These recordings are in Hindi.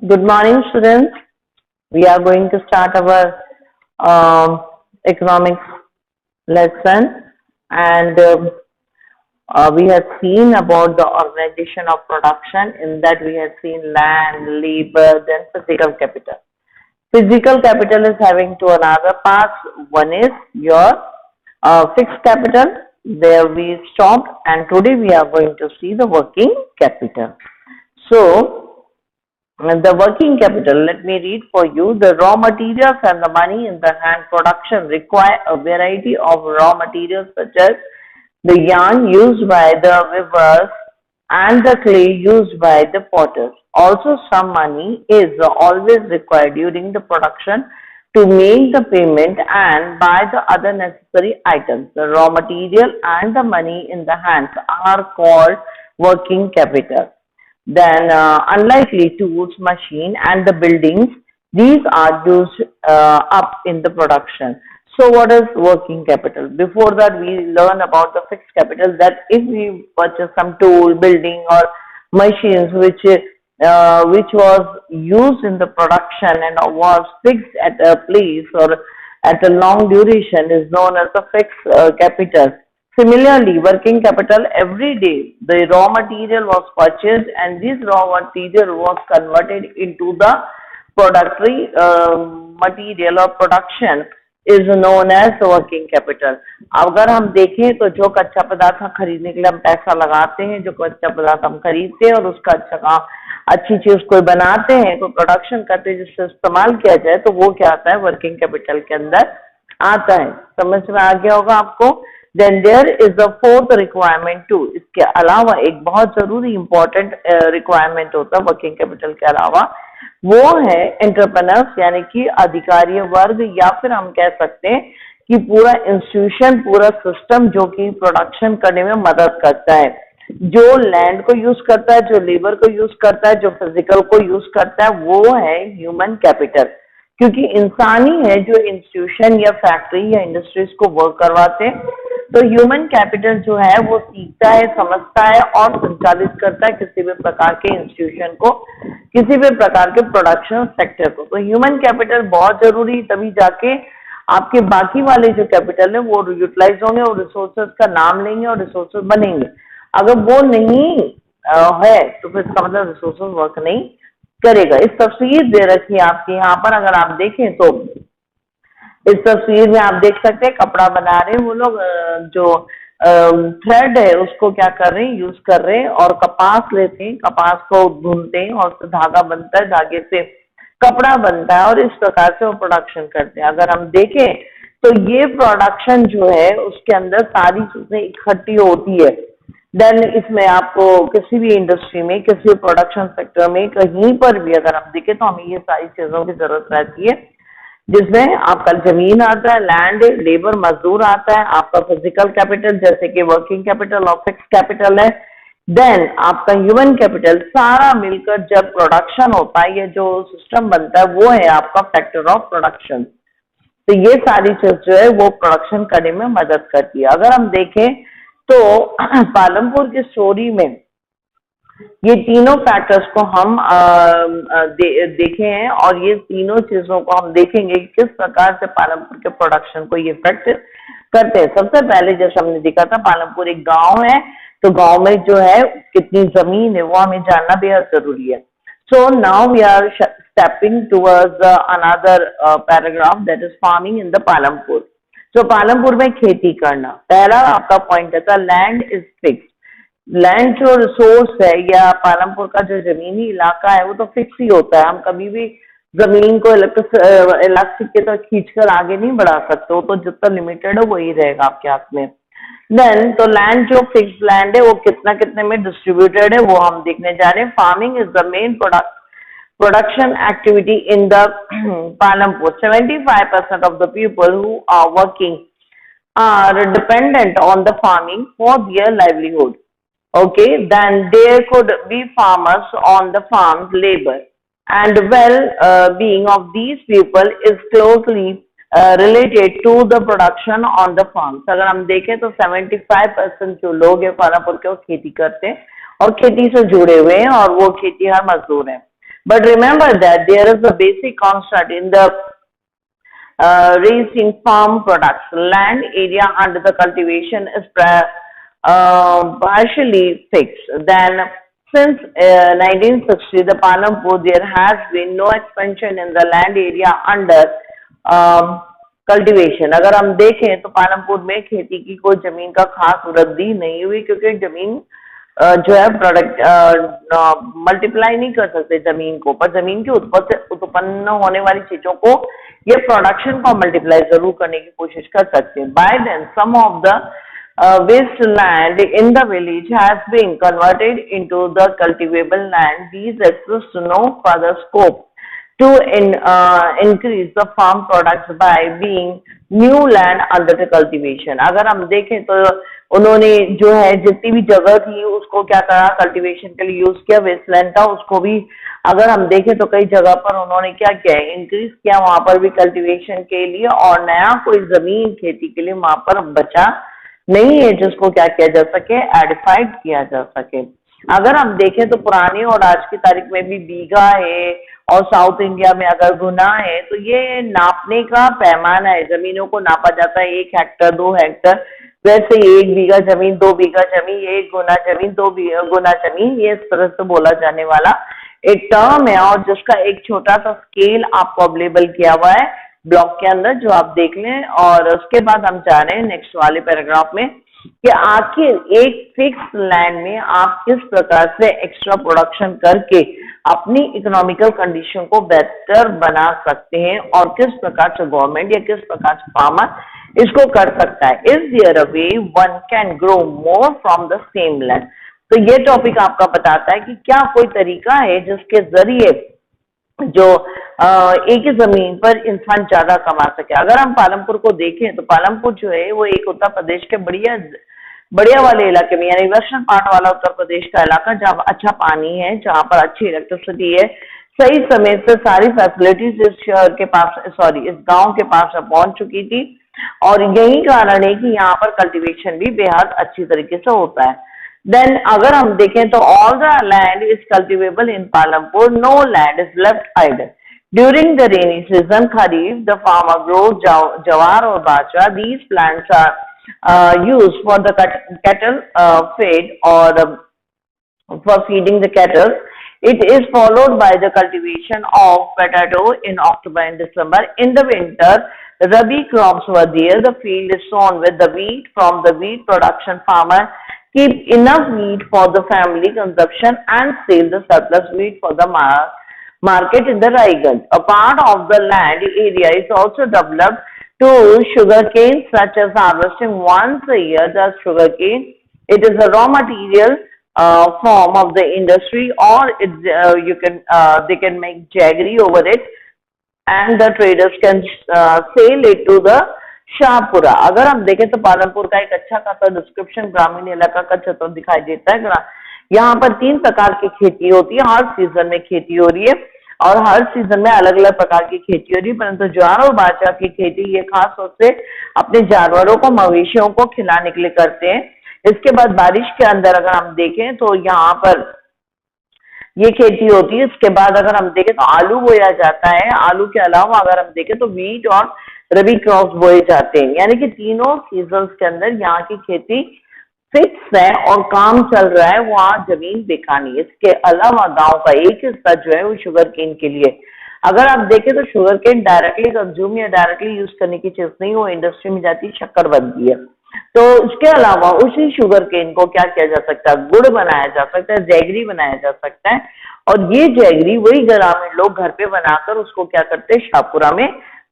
Good morning, students. We are going to start our economics lesson, and we have seen about the organization of production. In that, we have seen land, labor, then physical capital. Physical capital is having two another parts. One is your fixed capital. There we stopped, and today we are going to see the working capital. So, the working capital, let me read for you. The raw materials and the money in the hand production require a variety of raw materials such as the yarn used by the weavers and the clay used by the potters. Also, some money is always required during the production to make the payment and buy the other necessary items. The raw material and the money in the hands are called working capital. Then unlikely tools, machine and the buildings, these are used up in the production. So what is working capital? Before that we learn about the fixed capital, that if we purchase some tool, building or machines which was used in the production and was fixed at a place or at a long duration is known as a fixed capital. Similarly, working capital, every day the raw material was purchased and this raw material was converted into the productory material or production is known as working capital. अगर हम देखें तो जो कच्चा पदार्थ हम खरीदने के लिए हम पैसा लगाते हैं, जो कच्चा पदार्थ हम खरीदते हैं और उसका अच्छी चीज कोई बनाते हैं, कोई प्रोडक्शन करते हैं जिससे इस्तेमाल किया जाए, तो वो क्या आता है? वर्किंग कैपिटल के अंदर आता है। समझ में आ गया होगा आपको? Then there is the fourth requirement too. इसके अलावा एक बहुत जरूरी important requirement होता है वर्किंग कैपिटल के अलावा, वो है एंटरप्रेन्योर्स यानी कि अधिकारी वर्ग, या फिर हम कह सकते हैं कि पूरा इंस्टीट्यूशन, पूरा सिस्टम जो कि प्रोडक्शन करने में मदद करता है, जो लैंड को यूज करता है, जो लेबर को यूज करता है, जो फिजिकल को यूज करता है, वो है ह्यूमन कैपिटल। क्योंकि इंसान ही है जो इंस्टीट्यूशन या फैक्ट्री या इंडस्ट्रीज को वर्क करवाते हैं। तो ह्यूमन कैपिटल जो है वो सीखता है, समझता है और संचालित करता है किसी भी प्रकार के इंस्टीट्यूशन को, किसी भी प्रकार के प्रोडक्शन सेक्टर को। तो ह्यूमन कैपिटल बहुत जरूरी, तभी जाके आपके बाकी वाले जो कैपिटल है वो यूटिलाइज होंगे और रिसोर्सेज का नाम लेंगे और रिसोर्सेज बनेंगे। अगर वो नहीं है तो फिर इसका मतलब रिसोर्सेज वर्क नहीं करेगा। इस तस्वीर दे रखी है आपके यहाँ पर, अगर आप देखें तो इस तस्वीर में आप देख सकते हैं कपड़ा बना रहे हैं वो लोग, जो थ्रेड है उसको क्या कर रहे हैं? यूज कर रहे हैं और कपास लेते हैं, कपास को ढूंढते हैं और उससे धागा बनता है, धागे से कपड़ा बनता है और इस प्रकार से वो प्रोडक्शन करते हैं। अगर हम देखें तो ये प्रोडक्शन जो है उसके अंदर सारी चीजें इकट्ठी होती है। देन इसमें आपको किसी भी इंडस्ट्री में, किसी प्रोडक्शन सेक्टर में, कहीं पर भी अगर हम देखें तो हमें ये सारी चीजों की जरूरत रहती है, जिसमें आपका जमीन आता है, लैंड, लेबर, मजदूर आता है, आपका फिजिकल कैपिटल जैसे कि वर्किंग कैपिटल और फिक्स कैपिटल है, देन आपका ह्यूमन कैपिटल, सारा मिलकर जब प्रोडक्शन होता है, ये जो सिस्टम बनता है वो है आपका फैक्टर ऑफ प्रोडक्शन। तो ये सारी चीज जो है वो प्रोडक्शन करने में मदद करती है। अगर हम देखें तो पालमपुर की स्टोरी में ये तीनों फैक्टर्स को हम देखे हैं और ये तीनों चीजों को हम देखेंगे कि किस प्रकार से पालमपुर के प्रोडक्शन को ये इफेक्ट करते हैं। सबसे पहले जैसे हमने देखा था, पालमपुर एक गांव है, तो गांव में जो है कितनी जमीन है वो हमें जानना बेहद जरूरी है। So now we are stepping towards another paragraph, that is farming in the Palampur. तो पालमपुर में खेती करना, पहला आपका पॉइंट था लैंड इज फिक्स। लैंड जो रिसोर्स है या पालमपुर का जो जमीनी इलाका है वो तो फिक्स ही होता है। हम कभी भी जमीन को इलास्टिक के तक खींचकर आगे नहीं बढ़ा सकते, वो तो जितना लिमिटेड है वही रहेगा आपके हाथ में। देन तो लैंड जो फिक्स लैंड है वो कितना कितने में डिस्ट्रीब्यूटेड है वो हम देखने जा रहे हैं। Farming is the main production activity in the Palampur. 75% of the people who are working are dependent on the farming for their livelihood. Okay, then there could be farmers on the farms, labor, and well-being of these people is closely related to the production on the farms. अगर हम देखें तो 75% जो लोग हैं पालमपुर के वो खेती करते हैं और खेती से जुड़े हुए हैं और वो खेतीहर मजदूर हैं। But remember that there is a basic constant in the raised in farm products. Land area under the cultivation is partially fixed. Then, since 1960, the Palampur, there has been no expansion in the land area under cultivation. अगर हम देखें तो पालमपुर में खेती की कोई जमीन का खास वृद्धि नहीं हुई, क्योंकि जमीन जो है प्रोडक्ट मल्टीप्लाई नहीं कर सकते जमीन को, पर जमीन की उत्पन्न होने वाली चीजों को ये प्रोडक्शन को मल्टीप्लाई जरूर करने की कोशिश कर सकते हैं. By then some of the wasteland in the village has been converted into the cultivable land. These exist no further scope to increase the farm products by being new land under the cultivation. अगर हम देखें तो उन्होंने जो है जितनी भी जगह थी उसको क्या करा, कल्टीवेशन के लिए यूज किया. वेस्टलैंड था उसको भी अगर हम देखें तो कई जगह पर उन्होंने क्या किया, इंक्रीज किया वहां पर भी कल्टीवेशन के लिए, और नया कोई जमीन खेती के लिए वहां पर बचा नहीं है जिसको क्या किया जा सके, एडिफाइड किया जा सके. अगर हम देखें तो पुरानी और आज की तारीख में भी बीघा है, और साउथ इंडिया में अगर गुना है, तो ये नापने का पैमाना है. जमीनों को नापा जाता है 1 हेक्टर 2 हेक्टर, वैसे 1 बीघा जमीन 2 बीघा जमीन 1 गुना जमीन 2 गुना जमीन, ये इस तरह से बोला जाने वाला एक टर्म है, और जिसका एक छोटा सा स्केल आपको अवेलेबल किया हुआ है ब्लॉक के अंदर, जो आप देख लें. और उसके बाद हम जा रहे हैं नेक्स्ट वाले पैराग्राफ में कि आखिर एक फिक्स लैंड में आप किस प्रकार से एक्स्ट्रा प्रोडक्शन करके अपनी इकोनॉमिकल कंडीशन को बेहतर बना सकते हैं, और किस प्रकार से गवर्नमेंट या किस प्रकार से फार्मर इसको कर सकता है. Is there a way one can grow more from the same land. तो ये टॉपिक आपका बताता है कि क्या कोई तरीका है जिसके जरिए जो एक ही जमीन पर इंसान ज्यादा कमा सके. अगर हम पालमपुर को देखें तो पालमपुर जो है वो एक उत्तर प्रदेश के बढ़िया वाले इलाके में, यानी वेस्टर्न पार्ट वाला उत्तर प्रदेश का इलाका, जहाँ अच्छा पानी है, जहाँ पर अच्छी इलेक्ट्रिसिटी है, सही समय से सारी फैसिलिटीज इस शहर के पास इस गांव के पास पहुंच चुकी थी, और यही कारण है कि यहाँ पर कल्टीवेशन भी बेहद अच्छी तरीके से होता है. Then अगर हम देखें तो all the land is cultivable in Palampur. No land is left idle. During the rainy season, Kharif, the farmer grows jawar or bajra. These plants are used for the cattle feed, or for feeding the cattle. It is followed by the cultivation of potato in October and December. In the winter, rabi crops were there. The field is sown with the wheat. From the wheat production, farmer keep enough wheat for the family consumption and sell the surplus wheat for the market in the Raigarh. A part of the land area is also developed to sugarcane, such as harvesting once a year. The sugarcane, it is a raw material form of the industry, or they can make jaggery over it, and the traders can sell it to the Shahpura. अगर हम देखें तो पालमपुर का एक अच्छा खासा डिस्क्रिप्शन ग्रामीण इलाका का चित्र दिखाई देता है. यहाँ पर 3 प्रकार की खेती होती है, हर सीजन में खेती हो रही है, और हर सीजन में अलग अलग प्रकार की खेती हो रही है. परंतु ज्वार और बाजरा की खेती ये खास तौर से अपने जानवरों को, मवेशियों को खिलाने के लिए करते हैं. इसके बाद बारिश के अंदर अगर हम देखें तो यहाँ पर ये खेती होती है. इसके बाद अगर हम देखें तो आलू बोया जाता है. आलू के अलावा अगर हम देखें तो वीट और रबी क्रॉप्स बोए जाते हैं, यानी कि तीनों सीजन्स के अंदर यहाँ की खेती फिक्स है और काम चल रहा है, वहाँ जमीन बेखानी. इसके अलावा गांव का एक हिस्सा जो है वो शुगर केन के लिए. अगर आप देखें तो शुगर केन डायरेक्टली कंज्यूम या डायरेक्टली यूज करने की चीज नहीं, वो इंडस्ट्री में जाती है, शक्कर बनती है. तो उसके अलावा उसी शुगर केन को क्या किया जा सकता है, गुड़ बनाया जा सकता है, जैगरी बनाया जा सकता है, और ये जैगरी वही ग्रामीण लोग घर पे बनाकर उसको क्या करते हैं, शाहपुरा में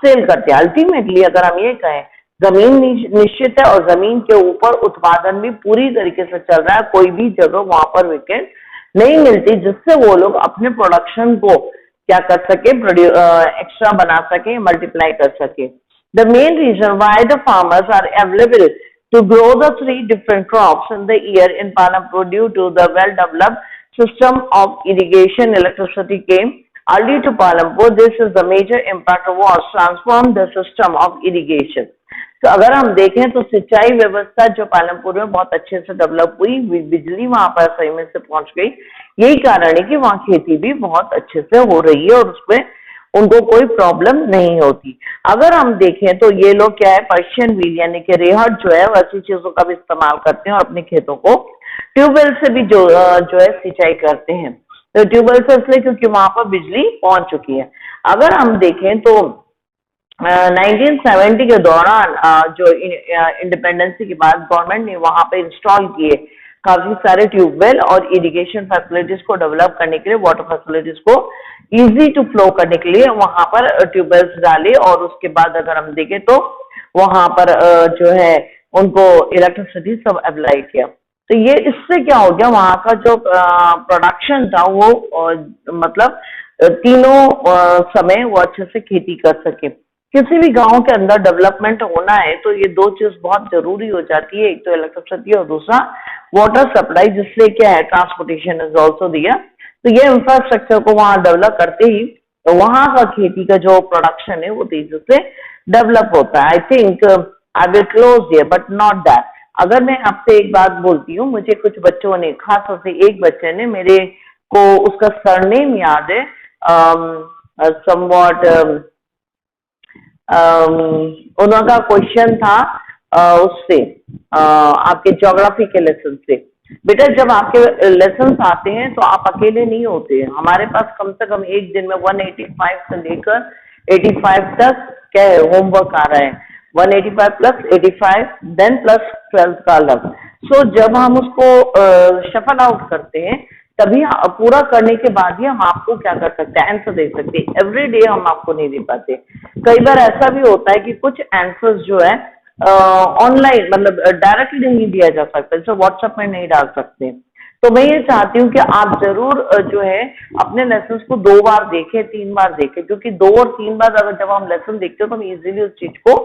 सेल करते हैं. अल्टीमेटली अगर हम ये कहें, जमीन निश्चित है और जमीन के ऊपर उत्पादन भी पूरी तरीके से चल रहा है. कोई भी जगह वहां पर वेकेंट नहीं मिलती जिससे वो लोग अपने प्रोडक्शन को क्या कर सके, एक्स्ट्रा बना सके, मल्टीप्लाई कर सके. The main reason why the farmers are available to grow the 3 different crops in the year in Palampur due to the well-developed system of irrigation. Electricity came early to Palampur. This is the major impact was transform the system of irrigation. तो अगर हम देखें तो सिंचाई व्यवस्था जो पालमपुर में बहुत अच्छे से डेवलप हुई, बिजली वहां पर सही में से पहुंच गई। यही कारण है कि वहां खेती भी बहुत अच्छे से हो रही है और उसमें उनको कोई प्रॉब्लम नहीं होती। अगर हम देखें तो ये लोग क्या है, पर्शियन व्हील यानी कि रेहड़ जो है वैसी चीजों का भी इस्तेमाल करते हैं और अपने खेतों को ट्यूबवेल से भी जो है सिंचाई करते हैं। तो ट्यूबवेल से इसलिए क्योंकि वहां पर बिजली पहुंच चुकी है। अगर हम देखें तो 1970 के दौरान जो इंडिपेंडेंसी के बाद गवर्नमेंट ने वहां पे इंस्टॉल किए काफी सारे ट्यूबवेल और इरिगेशन फैसिलिटीज को डेवलप करने के लिए, वाटर फैसिलिटीज को इजी टू फ्लो करने के लिए वहां पर ट्यूबवेल्स डाले और उसके बाद अगर हम देखें तो वहां पर जो है उनको इलेक्ट्रिसिटी सब अप्लाई किया। तो ये इससे क्या हो गया, वहां का जो प्रोडक्शन था वो मतलब तीनों समय वो अच्छे से खेती कर सके। किसी भी गांव के अंदर डेवलपमेंट होना है तो ये दो चीज बहुत जरूरी हो जाती है, एक तो इलेक्ट्रिसिटी और दूसरा वाटर सप्लाई, जिससे क्या है ट्रांसपोर्टेशन इज ऑल्सो दिया। तो ये इंफ्रास्ट्रक्चर को वहां डेवलप करते ही तो वहां का खेती का जो प्रोडक्शन है वो तेजी से डेवलप होता है। I think I will close here but not that. अगर मैं आपसे एक बात बोलती हूँ, मुझे कुछ बच्चों ने, खास तौर से एक बच्चे ने मेरे को उसका सरनेम याद है, समवॉट उनका क्वेश्चन था उससे आपके ज्योग्राफी के लेसन से, बेटा जब आपके लेसन आते हैं तो आप अकेले नहीं होते। हमारे पास कम से कम एक दिन में 185 से लेकर 85 तक क्या है होमवर्क आ रहा है, 185 प्लस 85 देन प्लस 12 का अलग। सो जब हम उसको शफल आउट करते हैं तभी पूरा करने के बाद ही हम आपको क्या कर सकते हैं, आंसर दे सकते हैं। एवरी डे हम आपको नहीं दे पाते। कई बार ऐसा भी होता है कि कुछ आंसर्स जो है ऑनलाइन मतलब डायरेक्टली नहीं दिया जा सकता, जैसे व्हाट्सएप में नहीं डाल सकते। तो मैं ये चाहती हूँ कि आप जरूर जो है अपने लेसन को 2 बार देखें, 3 बार देखें, क्योंकि 2 और 3 बार अगर जब हम लेसन देखते हो तो हम इजीली उस चीज को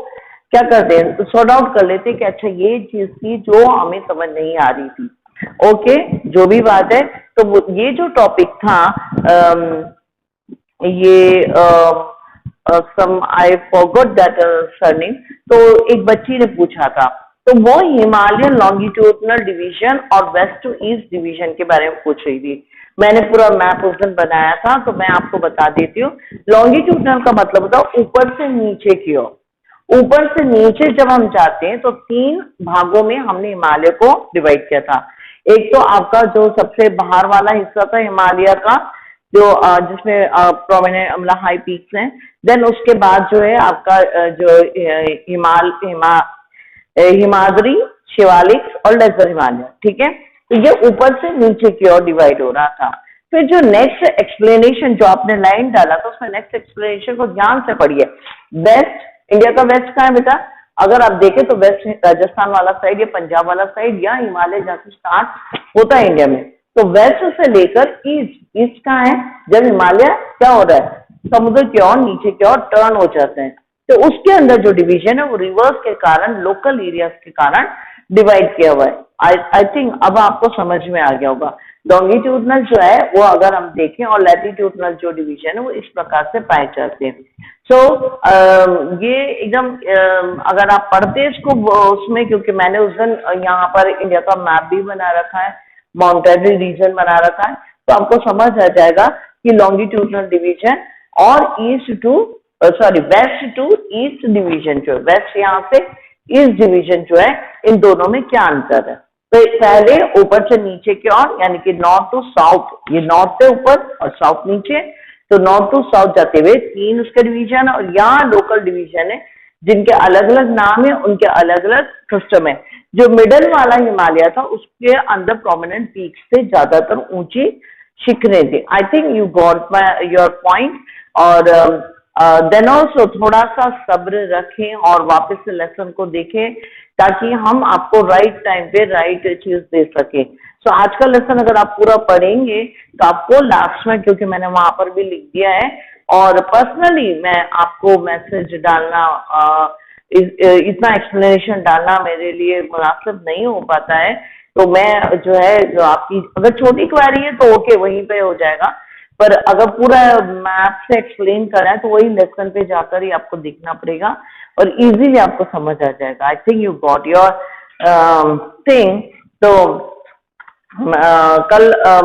क्या करते हैं, सॉर्ट आउट कर लेते हैं कि अच्छा ये चीज थी जो हमें समझ नहीं आ रही थी। ओके, जो भी बात है। तो ये जो टॉपिक था ये सम आई फॉरगॉट दैट सरनेम, तो एक बच्ची ने पूछा था, तो वो हिमालयन लॉन्गिट्यूडनल डिवीजन और वेस्ट टू ईस्ट डिवीजन के बारे में पूछ रही थी। मैंने पूरा मैप उस दिन बनाया था, तो मैं आपको बता देती हूँ। लॉन्गिट्यूडनल का मतलब होता है ऊपर से नीचे की ओर। ऊपर से नीचे जब हम जाते हैं तो 3 भागों में हमने हिमालय को डिवाइड किया था। एक तो आपका जो सबसे बाहर वाला हिस्सा था हिमालय का, जो जिसमें प्रोमिनेंट मतलब हाई पीक्स हैं। देन उसके बाद जो है आपका जो हिमाद्री, शिवालिक और लेजर हिमालय, ठीक है। तो ये ऊपर से नीचे की ओर डिवाइड हो रहा था। फिर जो नेक्स्ट एक्सप्लेनेशन जो आपने लाइन डाला था उसमें नेक्स्ट एक्सप्लेनेशन को ध्यान से पढ़िए। वेस्ट, इंडिया का वेस्ट कहाँ है बेटा? अगर आप देखें तो वेस्ट राजस्थान वाला साइड या पंजाब वाला साइड या हिमालय जहाँ स्टार्ट होता है इंडिया में। तो वेस्ट से लेकर ईस्ट, ईस्ट कहाँ है? जब हिमालय क्या हो रहा है, समुद्र की ओर नीचे की ओर टर्न हो जाते हैं, तो उसके अंदर जो डिवीजन है वो रिवर्स के कारण, लोकल एरियाज के कारण डिवाइड किया हुआ है। आई थिंक अब आपको समझ में आ गया होगा। लॉन्गिट्यूडनल जो है वो अगर हम देखें और लैटिट्यूडनल जो डिवीजन है वो इस प्रकार से पाए जाते हैं। सो ये एकदम अगर आप पढ़ते इसको उसमें, क्योंकि मैंने उस दिन यहाँ पर इंडिया का मैप भी बना रखा है, माउंटेनरी रीजन बना रखा है, तो आपको समझ आ जाएगा कि लॉन्गिट्यूडनल डिवीजन और वेस्ट टू ईस्ट डिवीजन जो है, वेस्ट यहाँ से ईस्ट डिवीजन जो है, इन दोनों में क्या अंतर है। तो पहले ऊपर से नीचे की ओर यानी कि नॉर्थ टू साउथ, ये नॉर्थ से ऊपर और साउथ नीचे, तो नॉर्थ टू साउथ जाते हुए 3 उसके डिवीजन और यहाँ लोकल डिवीजन है जिनके अलग अलग नाम है, उनके अलग अलग सिस्टम है। जो मिडल वाला हिमालय था उसके अंदर प्रोमिनेंट पीक्स थे, ज्यादातर ऊंची शिखरें थी। आई think you got my your point. और देन ऑल्सो थोड़ा सा सब्र रखें और वापस से लेसन को देखें ताकि हम आपको राइट टाइम पे राइट चीज दे सके। सो आज का लेसन अगर आप पूरा पढ़ेंगे तो आपको लास्ट में, क्योंकि मैंने वहां पर भी लिख दिया है और पर्सनली मैं आपको मैसेज डालना, इतना एक्सप्लेनेशन डालना मेरे लिए मुनासिब नहीं हो पाता है। तो मैं जो है, जो आपकी अगर छोटी क्वेरी है तो ओके वहीं पे हो जाएगा, पर अगर पूरा मैप से एक्सप्लेन करा है तो वही लेसन पे जाकर ही आपको देखना पड़ेगा और इजीली आपको समझ आ जाएगा। आई think you got your thing. तो कल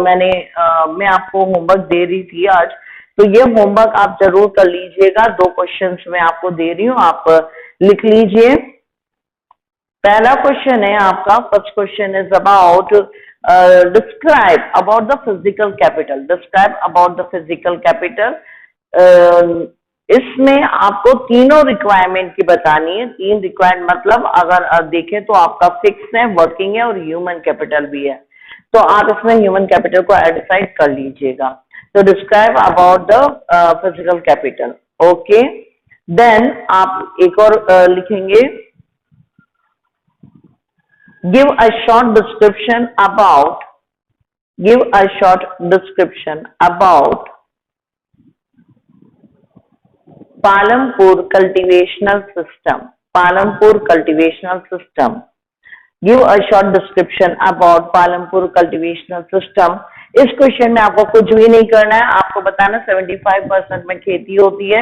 मैं आपको होमवर्क दे रही थी आज, तो ये होमवर्क आप जरूर कर लीजिएगा। 2 क्वेश्चंस मैं आपको दे रही हूँ, आप लिख लीजिए। पहला क्वेश्चन है आपका, first question is about describe about the physical capital. Describe about the physical capital. इसमें आपको तीनों रिक्वायरमेंट की बतानी है। 3 रिक्वायरमेंट मतलब अगर देखें तो आपका फिक्स है, वर्किंग है और ह्यूमन कैपिटल भी है। तो आप इसमें ह्यूमन कैपिटल को आइडेंटिफाई कर लीजिएगा। तो describe about the physical capital. Okay, then आप एक और लिखेंगे, give a short description about Palampur cultivational system. Palampur cultivational system. Give a short description about Palampur cultivational system. इस क्वेश्चन में आपको कुछ भी नहीं करना है, आपको बताना 75% में खेती होती है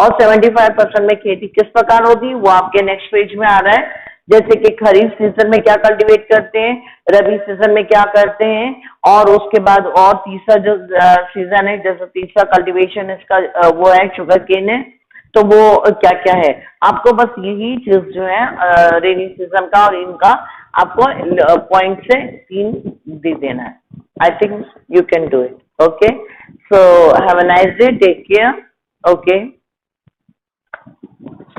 और 75% में खेती किस प्रकार होती है वो आपके नेक्स्ट पेज में आ रहा है। जैसे कि खरीफ सीजन में क्या कल्टीवेट करते हैं, रबी सीजन में क्या करते हैं, और उसके बाद और तीसरा जो सीजन है, जैसे तीसरा कल्टीवेशन इसका वो है शुगर केन है, तो वो क्या क्या है। आपको बस यही चीज जो है रेनी सीजन का और इनका आपको पॉइंट से 3 दे देना है। I think you can do it. Okay, so have a nice day, take care. Okay.